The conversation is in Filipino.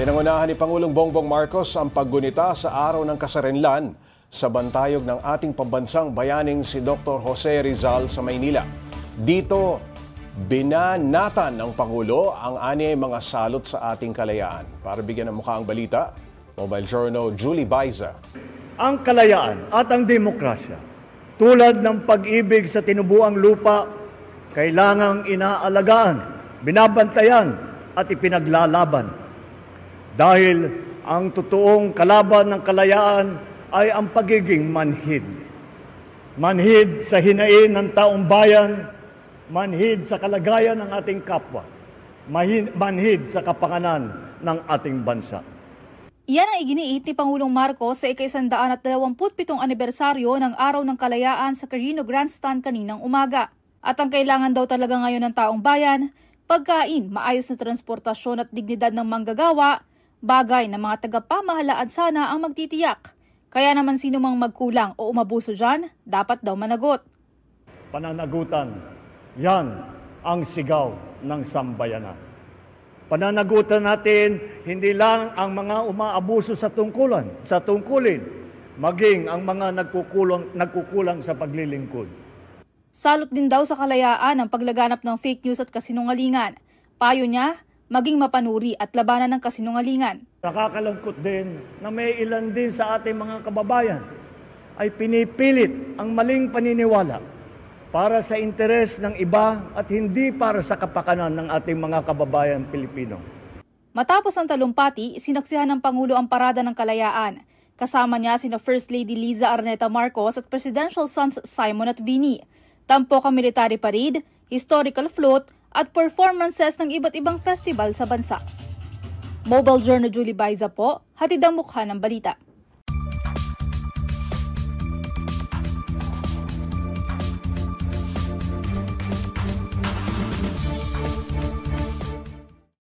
Pinangunahan ni Pangulong Bongbong Marcos ang paggunita sa araw ng kasarinlan sa bantayog ng ating pambansang bayaning si Dr. Jose Rizal sa Maynila. Dito, binanatan ng Pangulo ang anyay mga salot sa ating kalayaan. Para bigyan ng mukha ang balita, Mobile Journal Julie Baiza. Ang kalayaan at ang demokrasya, tulad ng pag-ibig sa tinubuang lupa, kailangang inaalagaan, binabantayan at ipinaglalaban. Dahil ang totoong kalaban ng kalayaan ay ang pagiging manhid. Manhid sa hinain ng taong bayan, manhid sa kalagayan ng ating kapwa, manhid sa kapakanan ng ating bansa. Iyan ang iginiit ni Pangulong Marcos sa ika-127 anibersaryo ng Araw ng Kalayaan sa Quirino Grandstand kaninang umaga. At ang kailangan daw talaga ngayon ng taong bayan, pagkain, maayos na transportasyon at dignidad ng manggagawa, bagay na mga tagapamahalaan sana ang magtitiyak. Kaya naman sino mang magkulang o umabuso dyan, dapat daw managot. Pananagutan, yan ang sigaw ng sambayanan. Pananagutan natin hindi lang ang mga umaabuso sa tungkulin, maging ang mga nagkukulang sa paglilingkod. Salot din daw sa kalayaan ang paglaganap ng fake news at kasinungalingan. Payo niya, maging mapanuri at labanan ng kasinungalingan. Nakakalungkot din na may ilan din sa ating mga kababayan ay pinipilit ang maling paniniwala para sa interes ng iba at hindi para sa kapakanan ng ating mga kababayan Pilipino. Matapos ang talumpati, sinaksihan ng Pangulo ang Parada ng Kalayaan. Kasama niya sina First Lady Liza Araneta Marcos at Presidential Sons Simon at Vinnie. Tampok ang military parade, historical float at performances ng iba't ibang festival sa bansa. Mobile Journal Julie Baiza po, hatid ang mukha ng balita.